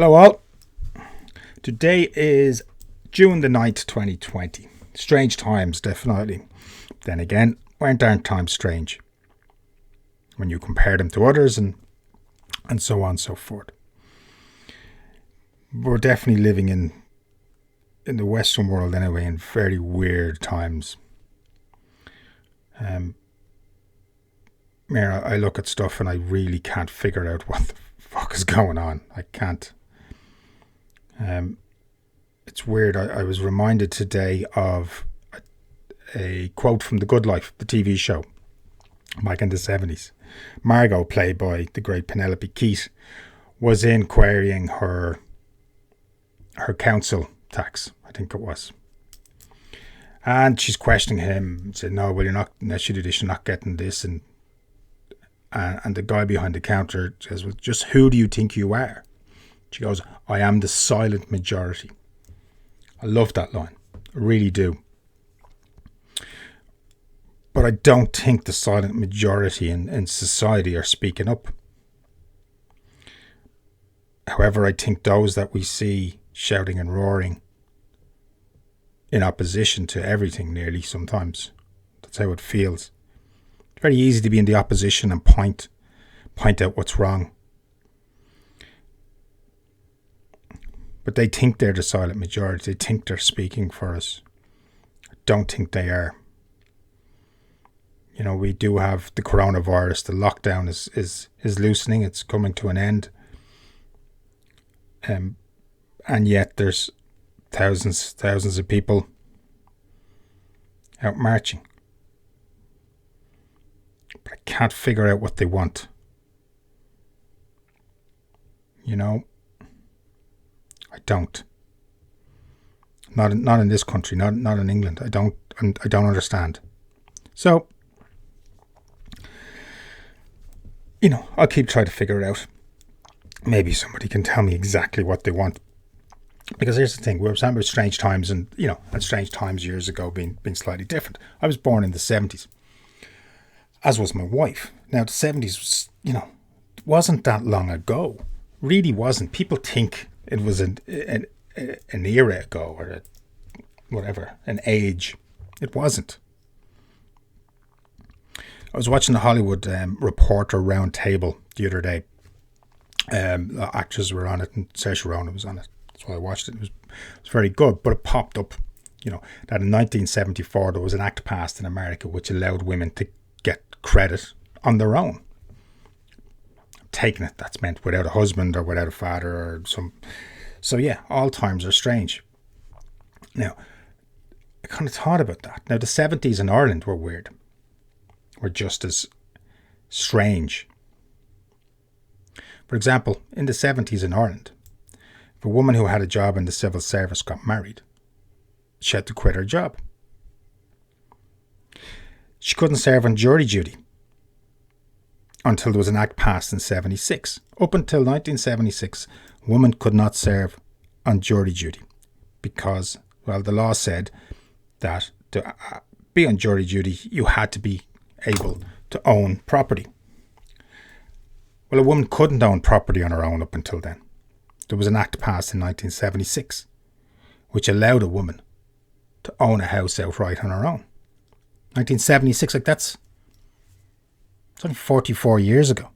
Hello all. Today is June the 9th, 2020. Strange times, definitely. Then again, aren't times strange when you compare them to others and so on and so forth. We're definitely living in the Western world anyway in very weird times. I look at stuff and I really can't figure out what the fuck is going on. I can't. It's weird. I was reminded today of a quote from The Good Life, the TV show, back in the 70s. Margot, played by the great Penelope Keith, was in querying her council tax, I think it was. And she's questioning him, said, no, well, you're not, unless you do this, you're not getting this. And the guy behind the counter says, well, just who do you think you are? She goes, I am the silent majority. I love that line. I really do. But I don't think the silent majority in society are speaking up. However, I think those that we see shouting and roaring in opposition to everything nearly sometimes, that's how it feels. It's very easy to be in the opposition and point out what's wrong. But they think they're the silent majority. They think they're speaking for us. I don't think they are. You know, we do have the coronavirus. The lockdown is loosening. It's coming to an end. And yet there's thousands of people out marching. But I can't figure out what they want. You know? I don't. Not in this country, not in England. I don't understand. So, you know, I'll keep trying to figure it out. Maybe somebody can tell me exactly what they want. Because here's the thing, we were talking about strange times and strange times years ago being slightly different. I was born in the 70s, as was my wife. Now, the 70s was, wasn't that long ago. Really wasn't. People think it was an era ago or an age. It wasn't. I was watching the Hollywood Reporter Round Table the other day. The actors were on it and Saoirse Ronan was on it. That's why I watched it. It was very good, but it popped up, that in 1974 there was an act passed in America which allowed women to get credit on their own. Taking it, that's meant without a husband or without a father or some. So yeah, all times are strange. Now, I kind of thought about that. Now, the 70s in Ireland were weird. Were just as strange. For example, in the 70s in Ireland, if a woman who had a job in the civil service got married, she had to quit her job. She couldn't serve on jury duty until there was an act passed in 76. Up until 1976, a woman could not serve on jury duty because, the law said that to be on jury duty, you had to be able to own property. Well, a woman couldn't own property on her own up until then. There was an act passed in 1976 which allowed a woman to own a house outright on her own. 1976, it's only 44 years ago.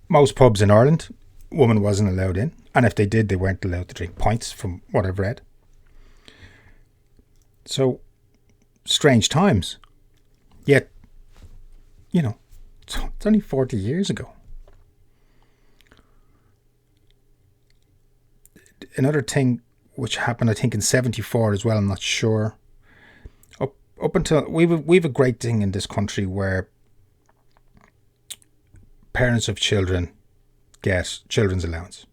Most pubs in Ireland, a woman wasn't allowed in. And if they did, they weren't allowed to drink pints, from what I've read. So, strange times. Yet, it's only 40 years ago. Another thing which happened, I think, in 74 as well, I'm not sure. Up until we've a great thing in this country where parents of children get children's allowance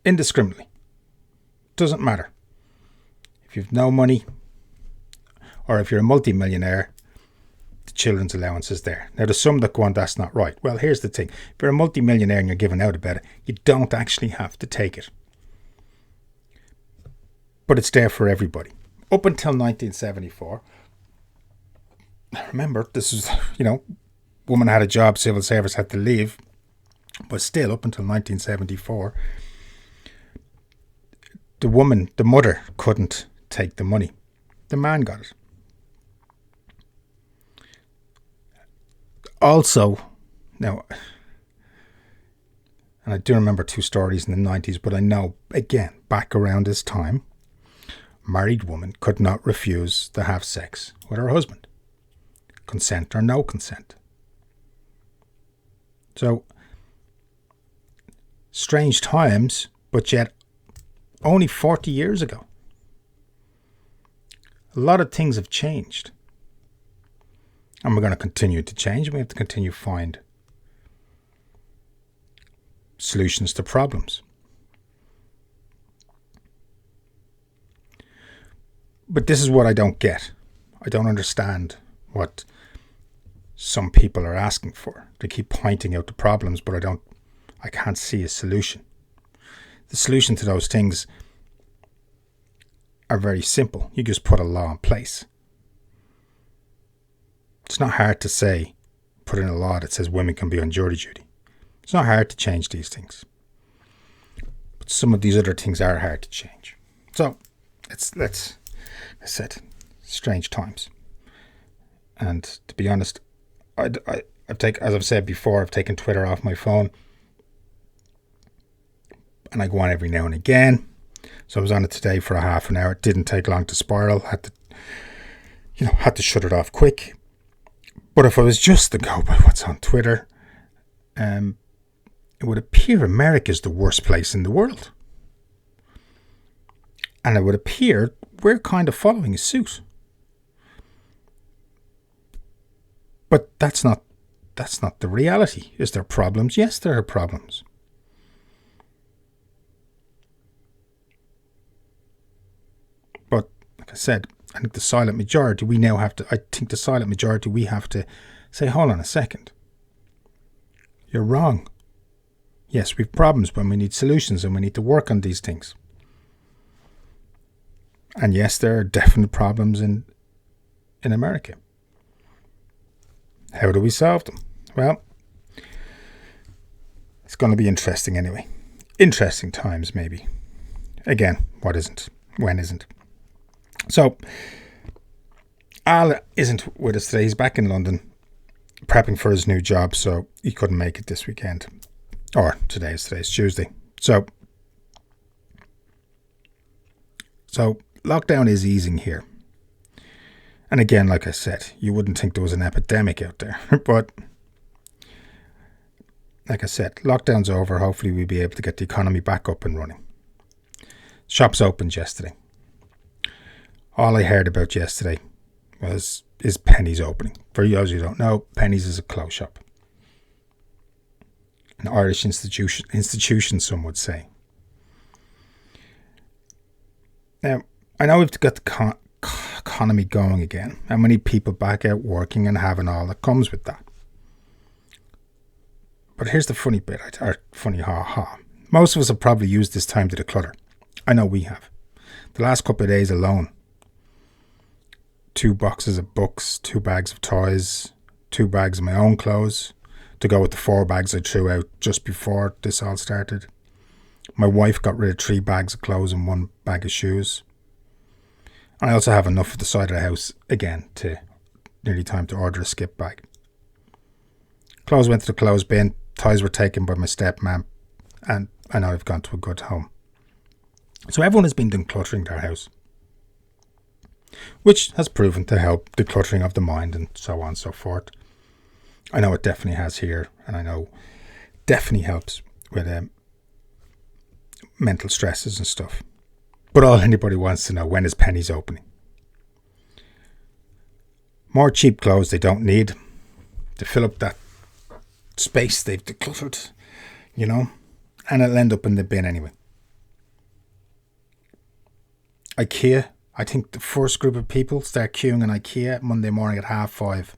indiscriminately. Doesn't matter if you've no money or if you're a multi-millionaire, the children's allowance is there. Now, there's some that go on, that's not right. Well, here's the thing. If you're a multi-millionaire and you're giving out about it, you don't actually have to take it. But it's there for everybody. Up until 1974, remember, this is, woman had a job, civil service, had to leave. But still, up until 1974, the mother couldn't take the money. The man got it. Also, now, and I do remember 2 stories in the 90s, but I know, again, back around this time, married woman could not refuse to have sex with her husband. Consent or no consent. So, strange times, but yet only 40 years ago. A lot of things have changed. And we're going to continue to change. We have to continue to find solutions to problems. But this is what I don't get. I don't understand what some people are asking for. They keep pointing out the problems, but I can't see a solution. The solution to those things are very simple. You just put a law in place. It's not hard to say, put in a law that says women can be on jury duty. It's not hard to change these things. But some of these other things are hard to change. So, let's I said, strange times. And to be honest, I've as I've said before, I've taken Twitter off my phone. And I go on every now and again. So I was on it today for a half an hour. It didn't take long to spiral. Had to shut it off quick. But if I was just to go by what's on Twitter, it would appear America's the worst place in the world. And it would appear we're kind of following suit. But that's not the reality. Is there problems? Yes, there are problems. But like I said, I think the silent majority, we have to say, hold on a second. You're wrong. Yes, we have problems, but we need solutions and we need to work on these things. And yes, there are definite problems in America. How do we solve them? Well, it's going to be interesting anyway. Interesting times, maybe. Again, what isn't? When isn't? So, Al isn't with us today. He's back in London, prepping for his new job, so he couldn't make it this weekend. Or today's Tuesday. So lockdown is easing here. And again, like I said, you wouldn't think there was an epidemic out there. But like I said, lockdown's over. Hopefully we'll be able to get the economy back up and running. Shops opened yesterday. All I heard about yesterday is Penny's opening. For those who don't know, Penny's is a clothes shop. An Irish institution, some would say. Now, I know we've got the economy going again, and we need people back out working and having all that comes with that. But here's the funny bit, or funny ha-ha. Most of us have probably used this time to declutter. I know we have. The last couple of days alone, 2 boxes of books, 2 bags of toys, 2 bags of my own clothes, to go with the 4 bags I threw out just before this all started. My wife got rid of 3 bags of clothes and 1 bag of shoes. And I also have enough at the side of the house, again, to nearly time to order a skip bag. Clothes went to the clothes bin, toys were taken by my stepmom, and I know I've gone to a good home. So everyone has been decluttering their house, which has proven to help decluttering of the mind and so on and so forth. I know it definitely has here, and I know definitely helps with mental stresses and stuff. But all anybody wants to know, when is Penny's opening? More cheap clothes they don't need to fill up that space they've decluttered, and it'll end up in the bin anyway. IKEA, I think the first group of people start queuing in IKEA Monday morning at 5:30.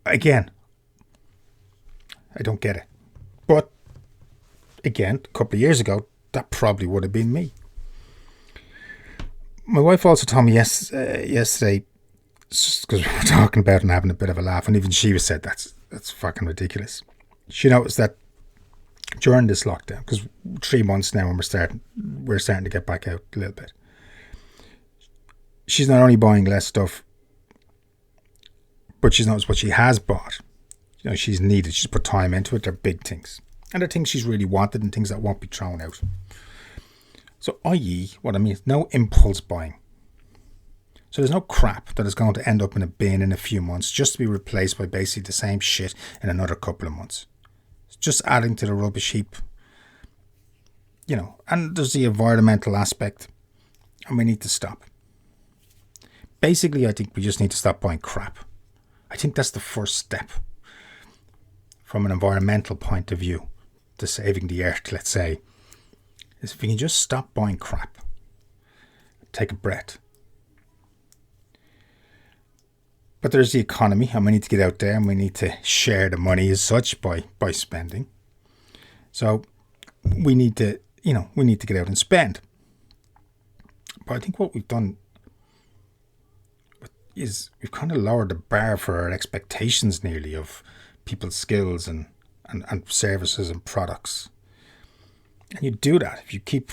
Again, I don't get it. But again, a couple of years ago, that probably would have been me. My wife also told me yesterday because we were talking about it and having a bit of a laugh, and even she said that's fucking ridiculous. She noticed that during this lockdown, because 3 months now, and we're starting to get back out a little bit. She's not only buying less stuff, but she's noticed what she has bought. You know, she's needed. She's put time into it. They're big things, and they're things she's really wanted, and things that won't be thrown out. So, i.e., what I mean is no impulse buying. So there's no crap that is going to end up in a bin in a few months just to be replaced by basically the same shit in another couple of months. It's just adding to the rubbish heap. You know, and there's the environmental aspect, and we need to stop. Basically, I think we just need to stop buying crap. I think that's the first step from an environmental point of view to saving the earth, let's say, is if we can just stop buying crap. Take a breath. But there's the economy, and we need to get out there and we need to share the money as such by spending. So we need to, get out and spend. But I think what we've done is we've kind of lowered the bar for our expectations nearly of people's skills and services and products. And you do that if you keep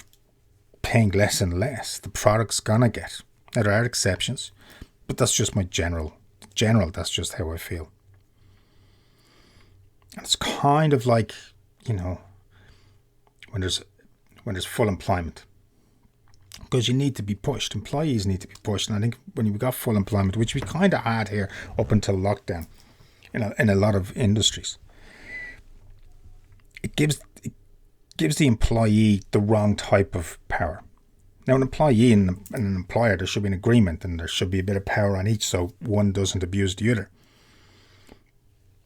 paying less and less, the product's gonna get. Now there are exceptions, but that's just my general, that's just how I feel. And it's kind of like, when there's full employment. Because you need to be pushed. Employees need to be pushed. And I think when we got full employment, which we kind of had here up until lockdown in a lot of industries, it gives the employee the wrong type of power. Now, an employee and an employer, there should be an agreement and there should be a bit of power on each so one doesn't abuse the other.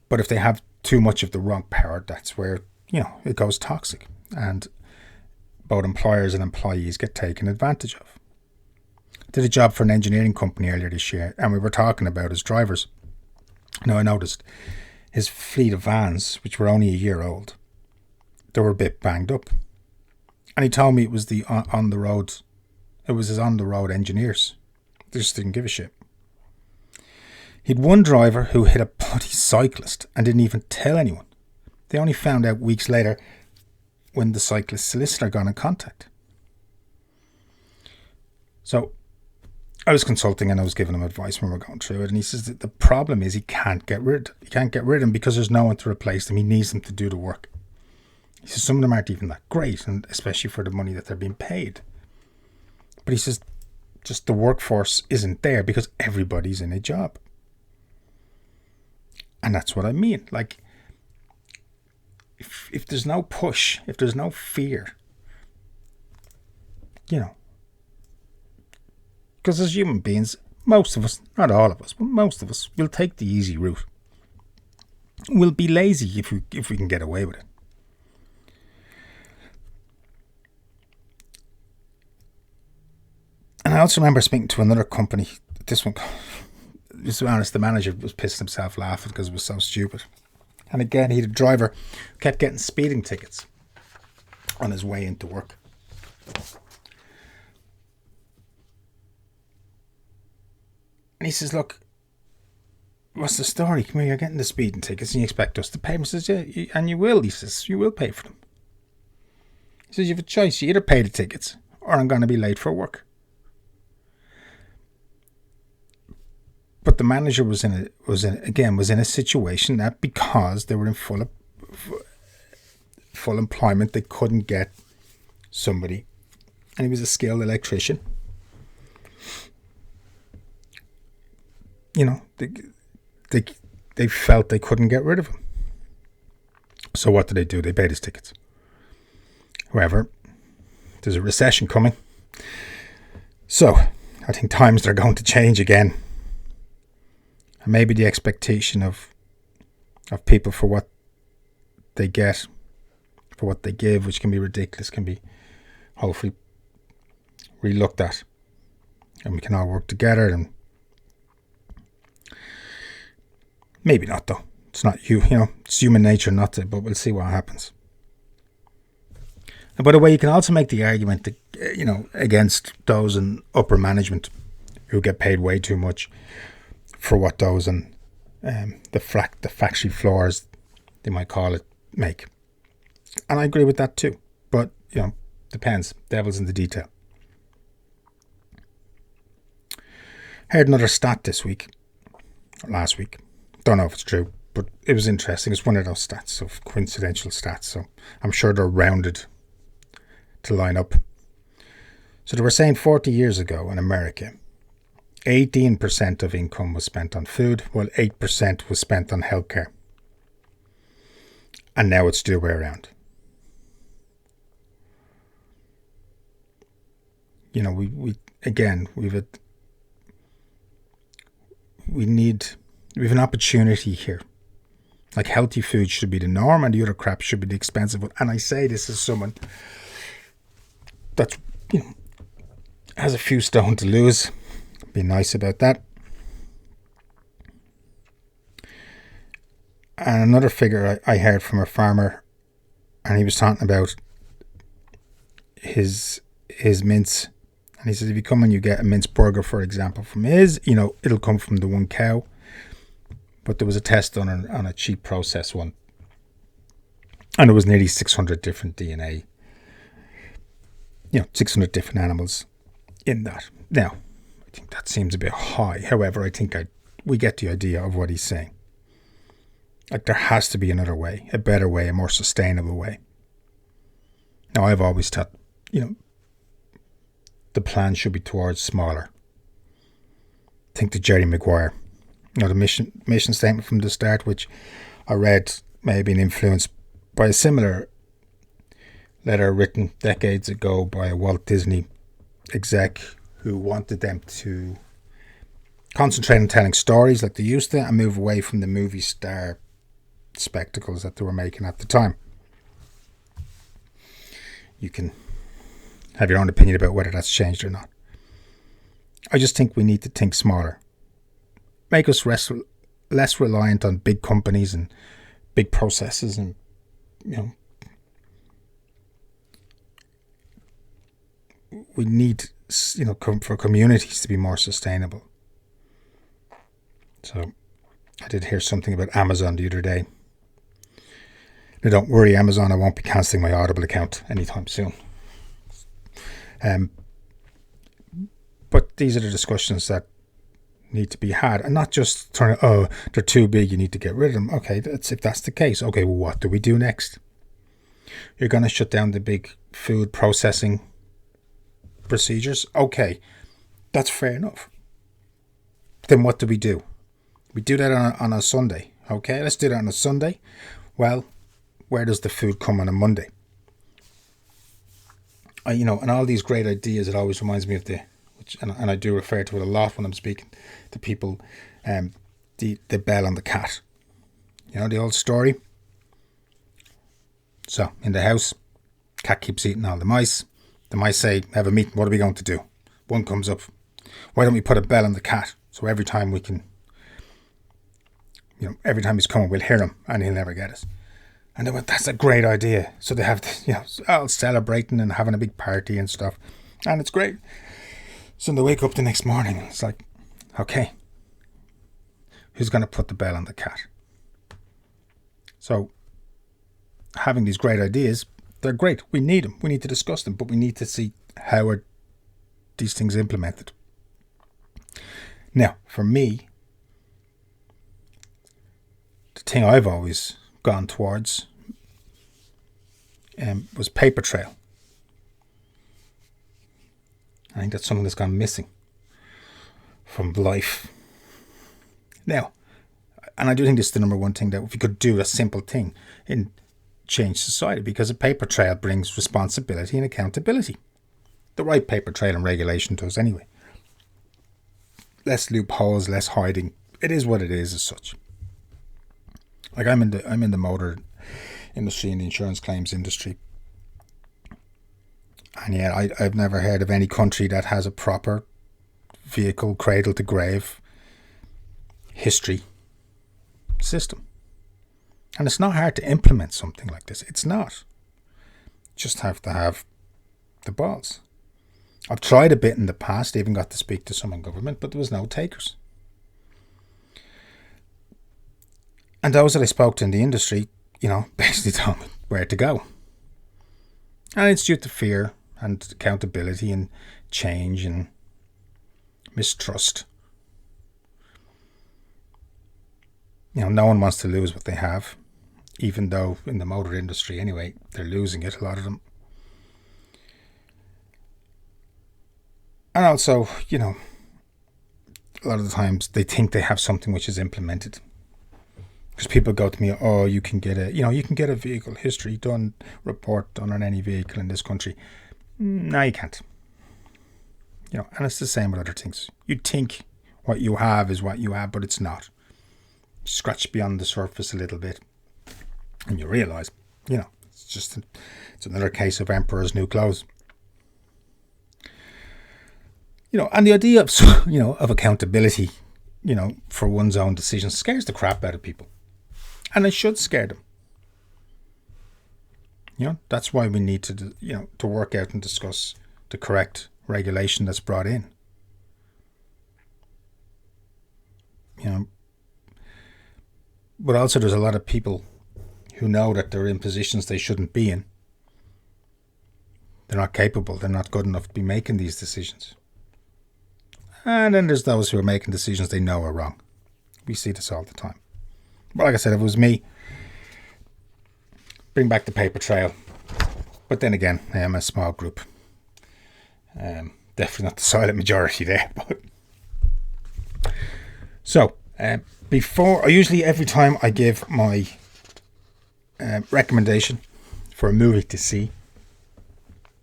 But if they have too much of the wrong power, that's where, it goes toxic. And both employers and employees get taken advantage of. I did a job for an engineering company earlier this year, and we were talking about his drivers. Now, I noticed his fleet of vans, which were only a year old, they were a bit banged up. And he told me it was his on-the-road engineers. They just didn't give a shit. He'd one driver who hit a bloody cyclist and didn't even tell anyone. They only found out weeks later when the cyclist's solicitor got in contact. So I was consulting and I was giving him advice when we were going through it, and he says that the problem is he can't get rid of him because there's no one to replace them. He needs them to do the work. He says some of them aren't even that great, and especially for the money that they're being paid. But he says just the workforce isn't there because everybody's in a job. And that's what I mean. Like, if there's no push, if there's no fear, because as human beings, most of us, not all of us, but most of us, will take the easy route. We'll be lazy if we can get away with it. And I also remember speaking to another company. This one, to be honest, the manager was pissing himself laughing because it was so stupid. And again, he had a driver who kept getting speeding tickets on his way into work. And he says, look, what's the story? Come here, you're getting the speeding tickets and you expect us to pay them. He says, yeah, and you will. He says, you will pay for them. He says, you have a choice. You either pay the tickets or I'm going to be late for work. But the manager was in a situation that because they were in full employment, they couldn't get somebody, and he was a skilled electrician. They felt they couldn't get rid of him. So what did they do? They paid his tickets. However, there's a recession coming, so I think times are going to change again. And maybe the expectation of people for what they get, for what they give, which can be ridiculous, can be hopefully re-looked at. And we can all work together. And maybe not, though. It's not it's human nature not to, but we'll see what happens. And by the way, you can also make the argument that, against those in upper management who get paid way too much. for what those and the factory floors, they might call it, make. And I agree with that too. But, depends. Devil's in the detail. Heard another stat this week, or last week. Don't know if it's true, but it was interesting. It's one of those stats, of coincidental stats. So I'm sure they're rounded to line up. So they were saying 40 years ago in America, 18% of income was spent on food, while 8% was spent on healthcare. And now it's the other way around. We have an opportunity here. Like, healthy food should be the norm and the other crap should be the expensive one. And I say this as someone that's, has a few stone to lose. Be nice about that. And another figure I heard from a farmer, and he was talking about his mince. And he says, if you come and you get a mince burger, for example, from his, it'll come from the one cow. But there was a test done on a cheap process one. And it was nearly 600 different DNA. 600 different animals in that. Now, I think that seems a bit high. However, I think we get the idea of what he's saying. Like, there has to be another way, a better way, a more sustainable way. Now, I've always thought, the plan should be towards smaller. Think to Jerry Maguire. The mission statement from the start, which I read may have been influenced by a similar letter written decades ago by a Walt Disney exec who wanted them to concentrate on telling stories like they used to and move away from the movie star spectacles that they were making at the time. You can have your own opinion about whether that's changed or not. I just think we need to think smaller. Make us less reliant on big companies and big processes, and we need for communities to be more sustainable. So I did hear something about Amazon the other day. Now, don't worry, Amazon, I won't be cancelling my Audible account anytime soon. But these are the discussions that need to be had, and not just they're too big, you need to get rid of them. Okay, if that's the case, okay, well, what do we do next? You're going to shut down the big food processing procedures. Okay, that's fair enough. Then what do? We do that on a Sunday. Okay, let's do that on a Sunday. Well, where does the food come on a Monday? And all these great ideas, it always reminds me of and I do refer to it a lot when I'm speaking to people, the bell on the cat. The old story. So, in the house, cat keeps eating all the mice. The mice say, have a meeting, what are we going to do? One comes up, why don't we put a bell on the cat? So every time we can, every time he's coming, we'll hear him and he'll never get us. And they went, that's a great idea. So they have, all celebrating and having a big party and stuff. And it's great. So they wake up the next morning and it's like, okay, who's going to put the bell on the cat? So having these great ideas, they're great. We need them. We need to discuss them, but we need to see how are these things implemented. Now, for me, the thing I've always gone towards was paper trail. I think that's something that's gone missing from life. Now, and I do think this is the number one thing, that if you could do a simple thing in change society, because a paper trail brings responsibility and accountability. The right paper trail and regulation does anyway. Less loopholes, less hiding. It is what it is as such. Like I'm in the motor industry and the insurance claims industry. And yet I've never heard of any country that has a proper vehicle cradle to grave history system. And it's not hard to implement something like this. It's not. Just have to have the balls. I've tried a bit in the past, even got to speak to some in government, but there was no takers. And those that I spoke to in the industry, basically told me where to go. And it's due to fear and accountability and change and mistrust. No one wants to lose what they have, even though in the motor industry anyway, they're losing it, a lot of them. And also, a lot of the times they think they have something which is implemented. Because people go to me, oh, you can get a vehicle history report done on any vehicle in this country. No, you can't. And it's the same with other things. You think what you have is what you have, but it's not. You scratch beyond the surface a little bit, and you realise, it's another case of emperor's new clothes. And the idea of of accountability, for one's own decisions scares the crap out of people. And it should scare them. That's why we need to work out and discuss the correct regulation that's brought in. But also there's a lot of people who know that they're in positions they shouldn't be in. They're not capable, they're not good enough to be making these decisions. And then there's those who are making decisions they know are wrong. We see this all the time. But like I said, if it was me, bring back the paper trail. But then again, I am a small group. Definitely not the silent majority there. But so, every time I give my recommendation for a movie to see,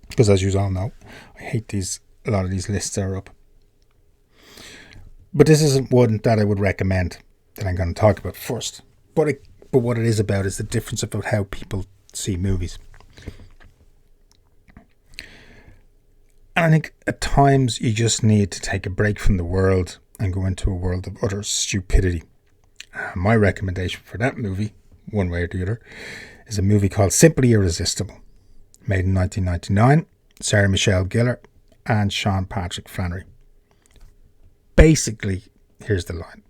because as you all know, I hate a lot of these lists are up. But this isn't one that I would recommend that I'm going to talk about first. But what it is about is the difference about how people see movies. And I think at times you just need to take a break from the world and go into a world of utter stupidity. My recommendation for that movie, one way or the other, is a movie called Simply Irresistible, made in 1999, Sarah Michelle Gellar and Sean Patrick Flannery. Basically, here's the line.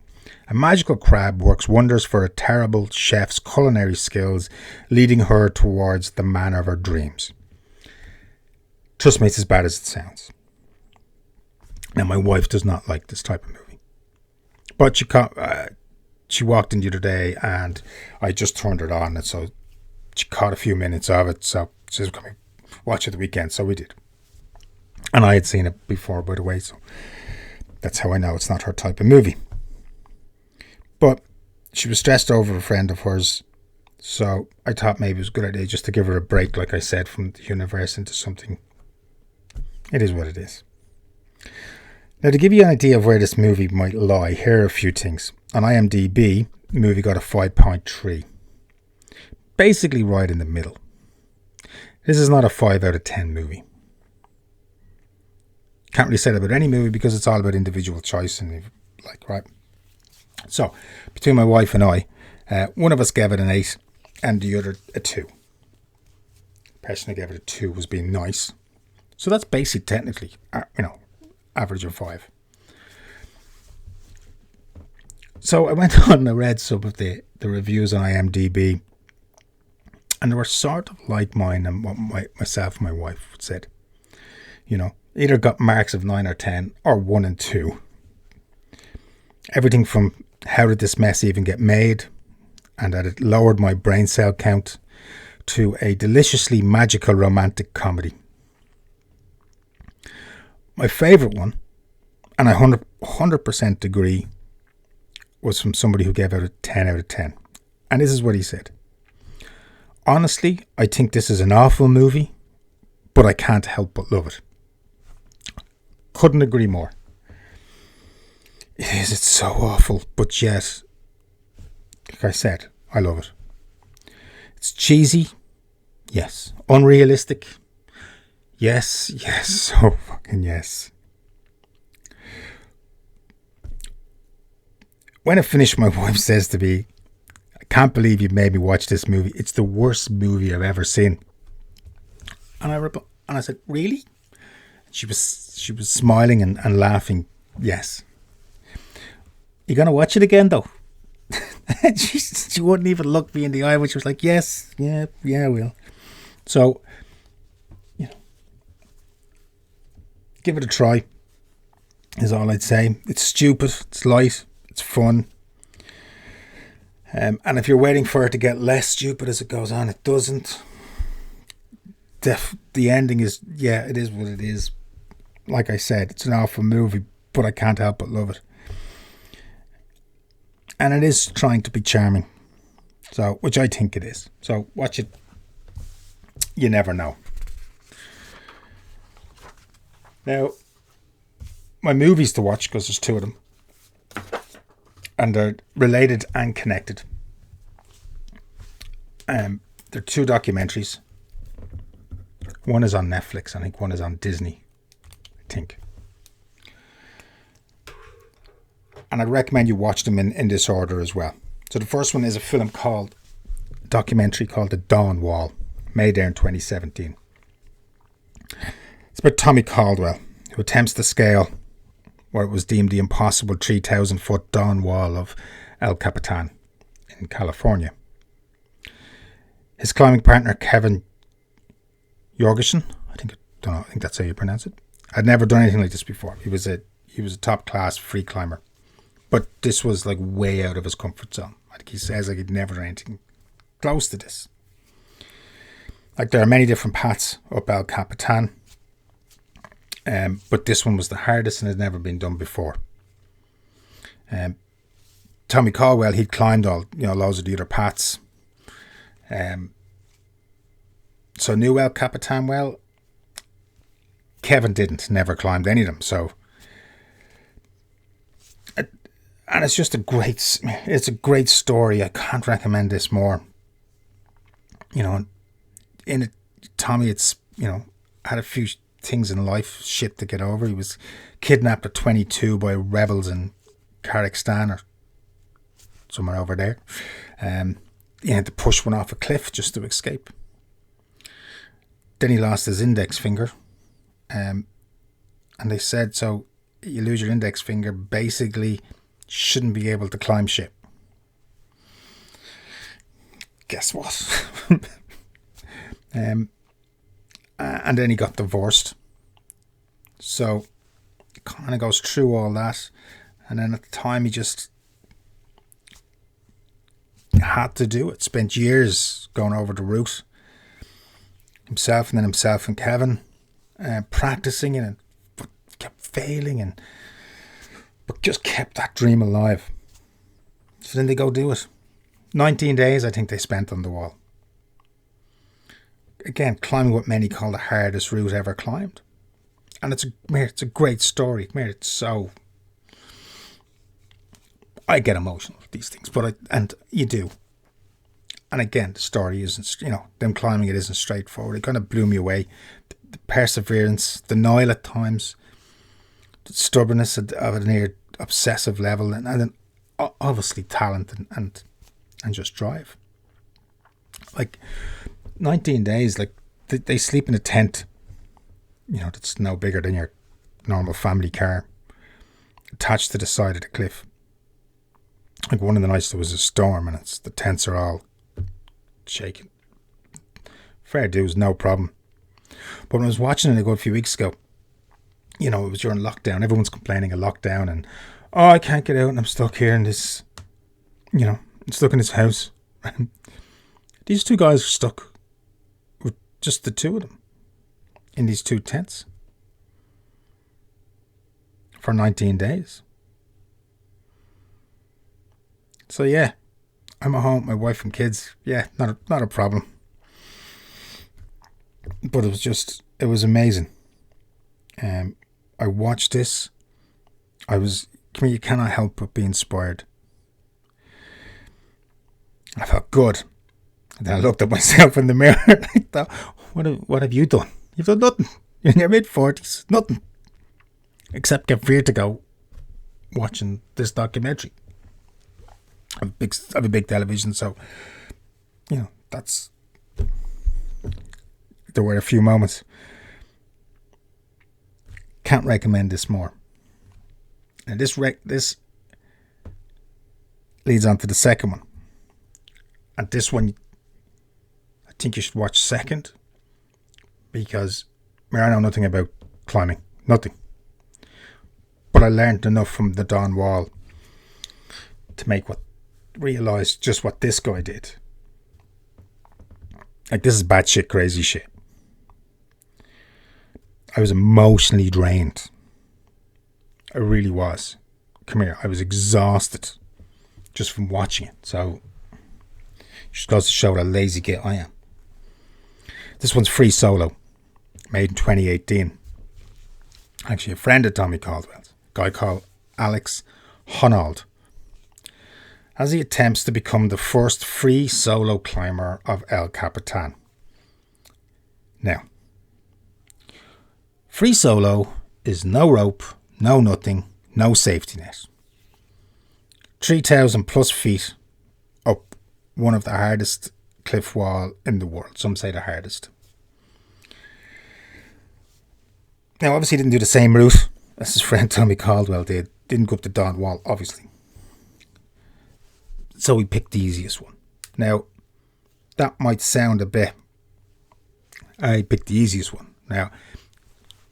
A magical crab works wonders for a terrible chef's culinary skills, leading her towards the man of her dreams. Trust me, it's as bad as it sounds. Now, my wife does not like this type of movie. But she walked in the other day and I just turned it on, and so she caught a few minutes of it. So she says, "Come here, watch it the weekend." So we did. And I had seen it before, by the way, so that's how I know it's not her type of movie. But she was stressed over a friend of hers, so I thought maybe it was a good idea just to give her a break, like I said, from the universe into something. It is what it is. Now, to give you an idea of where this movie might lie, here are a few things. On IMDb, the movie got a 5.3. Basically right in the middle. This is not a 5 out of 10 movie. Can't really say that about any movie because it's all about individual choice and right. So, between my wife and I, one of us gave it an 8 and the other a 2. The person who gave it a 2 was being nice. So that's basic technically, average of 5. So I went on and I read some of the reviews on IMDb, and they were sort of like mine and what myself and my wife said. Either got marks of 9 or 10 or 1 and 2. Everything from how did this mess even get made, and that it lowered my brain cell count, to a deliciously magical romantic comedy. My favourite one, and I 100% agree, was from somebody who gave out a 10 out of 10. And this is what he said. Honestly, I think this is an awful movie, but I can't help but love it. Couldn't agree more. It's so awful, but yet, like I said, I love it. It's cheesy, yes. Unrealistic, yes, so fucking yes. When I finished, my wife says to me, "I can't believe you made me watch this movie. It's the worst movie I've ever seen." And I said, "Really?" She was smiling and laughing. Yes. You gonna watch it again though? She wouldn't even look me in the eye when she was like, yes, yeah, I will. So, give it a try, is all I'd say. It's stupid, it's light, it's fun. And if you're waiting for it to get less stupid as it goes on, it doesn't. The ending is, it is what it is. Like I said, it's an awful movie, but I can't help but love it. And it is trying to be charming, so which I think it is. So watch it. You never know. Now, my movies to watch, because there's two of them, and they're related and connected. They're two documentaries. One is on Netflix. I think one is on Disney. I think. And I'd recommend you watch them in this order as well. So the first one is a documentary called The Dawn Wall, made there in 2017. It's about Tommy Caldwell, who attempts to scale what was deemed the impossible 3,000-foot dawn wall of El Capitan in California. His climbing partner, Kevin Jorgensen, I think that's how you pronounce it. I'd never done anything like this before. He was a top class free climber. But this was like way out of his comfort zone. Like he says, like he'd never done anything close to this. Like there are many different paths up El Capitan, but this one was the hardest and had never been done before. Tommy Caldwell, he'd climbed loads of the other paths. So knew El Capitan well. Kevin never climbed any of them. So. And it's just it's a great story. I can't recommend this more. In it, Tommy, had a few things in life, shit to get over. He was kidnapped at 22 by rebels in Kazakhstan or somewhere over there. He had to push one off a cliff just to escape. Then he lost his index finger. And they said, so you lose your index finger, basically shouldn't be able to climb shit. Guess what? And then he got divorced. So it kind of goes through all that. And then at the time he just had to do it. Spent years going over the route. Himself and Kevin practicing it, but kept failing but just kept that dream alive. So then they go do it. 19 days I think they spent on the wall. Again, climbing what many call the hardest route ever climbed. And it's a great story. It's so... I get emotional with these things, and you do. And again, the story isn't, them climbing it isn't straightforward. It kind of blew me away. The perseverance, denial at times, the stubbornness of a near obsessive level, and then obviously talent and just drive. Like 19 days, like they sleep in a tent, that's no bigger than your normal family car, attached to the side of the cliff. Like one of the nights there was a storm and the tents are all shaking. Fair dues, no problem. But when I was watching it a good few weeks ago, it was during lockdown. Everyone's complaining of lockdown and, I can't get out and I'm stuck here in this, I'm stuck in this house. These two guys are stuck with just the two of them in these two tents for 19 days. So yeah, I'm at home, my wife and kids. Yeah, not a problem. But it was amazing. I watched this. You cannot help but be inspired. I felt good. And then I looked at myself in the mirror and I thought, what have you done? You've done nothing. You're in your mid-40s. Nothing. Except get vertigo watching this documentary. I have a big television, so, there were a few moments. Can't recommend this more. And this leads on to the second one. And this one, I think you should watch second, because I know nothing about climbing, nothing. But I learned enough from the Dawn Wall to realise just what this guy did. Like, this is batshit crazy shit. I was emotionally drained. I really was. Come here, I was exhausted just from watching it. So, it just goes to show what a lazy git I am. This one's Free Solo, made in 2018. Actually, a friend of Tommy Caldwell's, a guy called Alex Honnold, as he attempts to become the first free solo climber of El Capitan. Now, free solo is no rope, no nothing, no safety net. 3,000 plus feet up one of the hardest cliff wall in the world. Some say the hardest. Now, obviously, he didn't do the same route as his friend Tommy Caldwell did. Didn't go up the Dawn Wall, obviously. So he picked the easiest one. Now, that might sound a bit... I picked the easiest one. Now,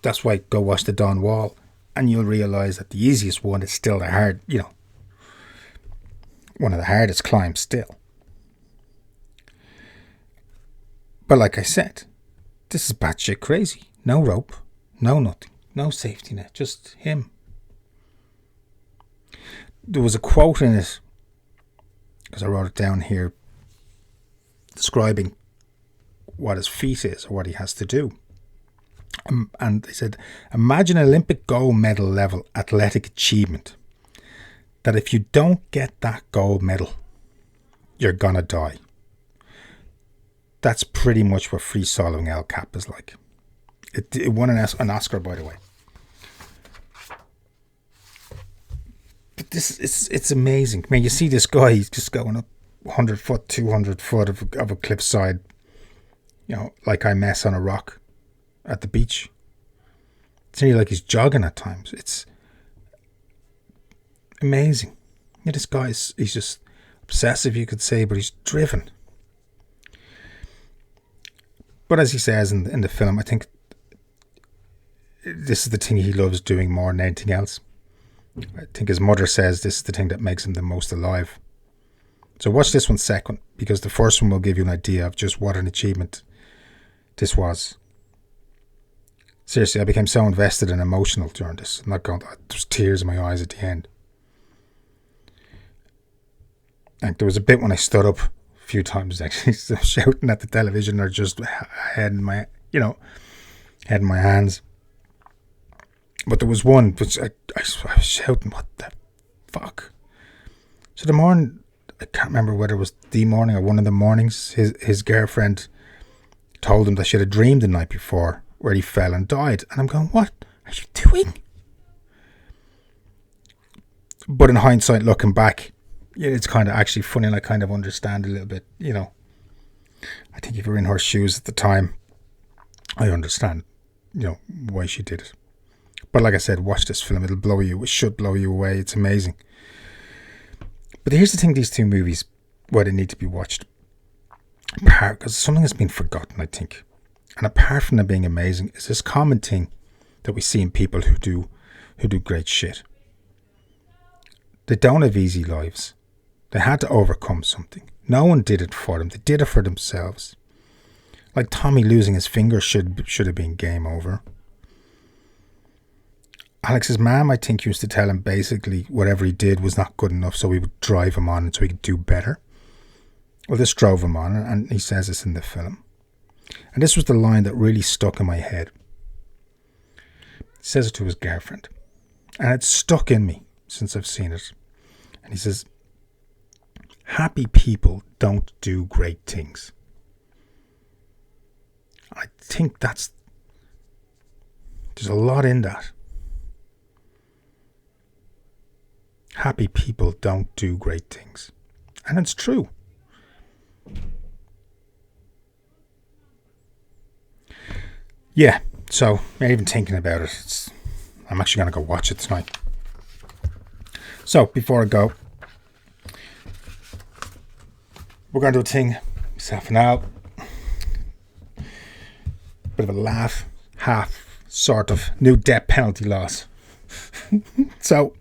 that's why go watch the Dawn Wall, and you'll realise that the easiest one is still the hard, one of the hardest climbs still. But like I said, this is batshit crazy. No rope, no nothing, no safety net, just him. There was a quote in it, because I wrote it down here, describing what his feat is or what he has to do. And they said, imagine an Olympic gold medal level athletic achievement that if you don't get that gold medal, you're gonna die. That's pretty much what free soloing El Cap is like. It won an Oscar, by the way. But it's amazing. I mean, you see this guy, he's just going up 100 foot, 200 foot of a cliffside, like I mess on a rock at the beach. It's nearly like he's jogging at times. It's amazing. Yeah, this guy he's just obsessive, you could say, but he's driven. But as he says in the film, I think this is the thing he loves doing more than anything else. I think his mother says this is the thing that makes him the most alive. So watch this one second, because the first one will give you an idea of just what an achievement this was. Seriously, I became so invested and emotional during this. I'm not going to, there's tears in my eyes at the end. And there was a bit when I stood up a few times, actually, shouting at the television, or just head in my hands. But there was one which I was shouting, what the fuck? So the morning, I can't remember whether it was the morning or one of the mornings, his girlfriend told him that she had a dream the night before where he fell and died. And I'm going, what are you doing? But in hindsight, looking back, it's kind of actually funny, and I kind of understand a little bit, I think if you're in her shoes at the time, I understand, why she did it. But like I said, watch this film. It'll blow you. It should blow you away. It's amazing. But here's the thing, these two movies, why they need to be watched. Because something has been forgotten, I think. And apart from them being amazing, is this common thing that we see in people who do great shit. They don't have easy lives. They had to overcome something. No one did it for them. They did it for themselves. Like Tommy losing his finger should have been game over. Alex's mum, I think, used to tell him basically whatever he did was not good enough, so he would drive him on so he could do better. Well, this drove him on, and he says this in the film. And this was the line that really stuck in my head. He says it to his girlfriend. And it's stuck in me since I've seen it. And he says, happy people don't do great things. I think there's a lot in that. Happy people don't do great things. And it's true. Yeah, so even thinking about it, I'm actually going to go watch it tonight. So, before I go, we're going to do a thing, myself and Al. Bit of a laugh, half sort of new death penalty laws. So,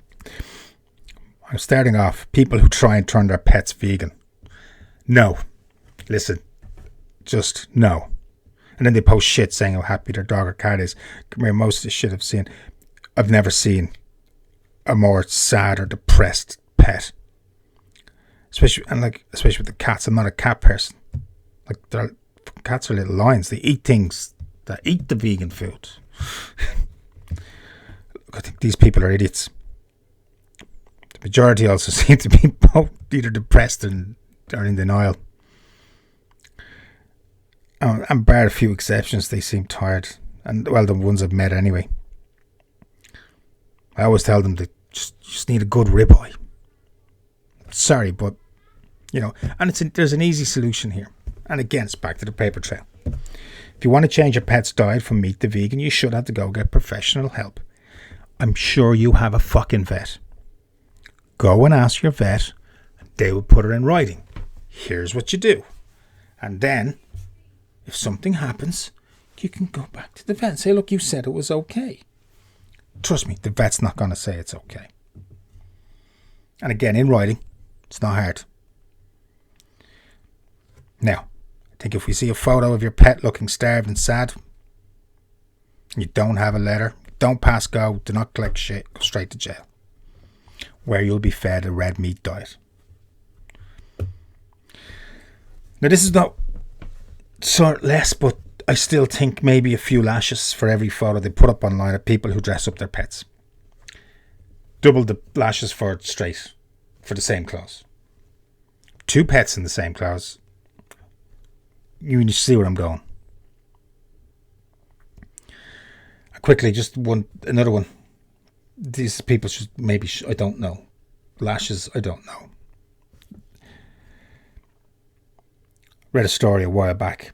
I'm starting off. People who try and turn their pets vegan. No. Listen. Just no. And then they post shit saying how happy their dog or cat is. Most of the shit I've never seen a more sad or depressed pet. Especially with the cats. I'm not a cat person. Like, cats are little lions. They eat things that eat the vegan food. I think these people are idiots. The majority also seem to be both either depressed or in denial. And bar a few exceptions, they seem tired. And, well, the ones I've met anyway. I always tell them they just need a good ribeye. Sorry, but, and there's an easy solution here. And again, it's back to the paper trail. If you want to change your pet's diet from meat to vegan, you should have to go get professional help. I'm sure you have a fucking vet. Go and ask your vet, and they will put it in writing. Here's what you do. And then, if something happens, you can go back to the vet and say, look, you said it was okay. Trust me, the vet's not going to say it's okay. And again, in writing, it's not hard. Now, I think if we see a photo of your pet looking starved and sad, you don't have a letter, don't pass go, do not collect shit, go straight to jail, where you'll be fed a red meat diet. Now, this is not sort less, but I still think maybe a few lashes for every photo they put up online of people who dress up their pets. Double the lashes for straight, for the same clothes. 2 pets in the same clothes. You see where I'm going. Quickly, just another one. These people should maybe, I don't know. Lashes, I don't know. Read a story a while back.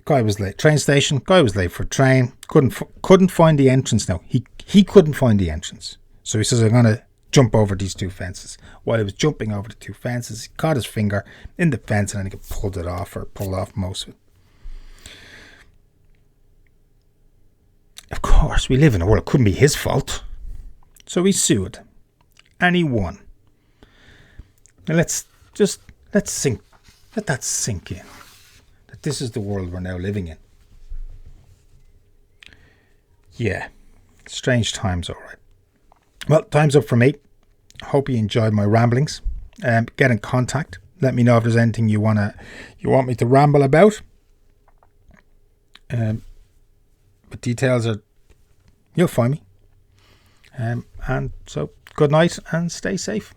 Guy was late. Train station. Guy was late for a train. Couldn't find the entrance now. He couldn't find the entrance. So he says, I'm going to jump over these 2 fences. While he was jumping over the 2 fences, he caught his finger in the fence and then he pulled off most of it. Of course, we live in a world. It couldn't be his fault. So he sued. And he won. Now let that sink in. That this is the world we're now living in. Yeah. Strange times, alright. Well, time's up for me. Hope you enjoyed my ramblings. Get in contact. Let me know if there's anything you want me to ramble about. But details are, you'll find me. And so, good night and stay safe.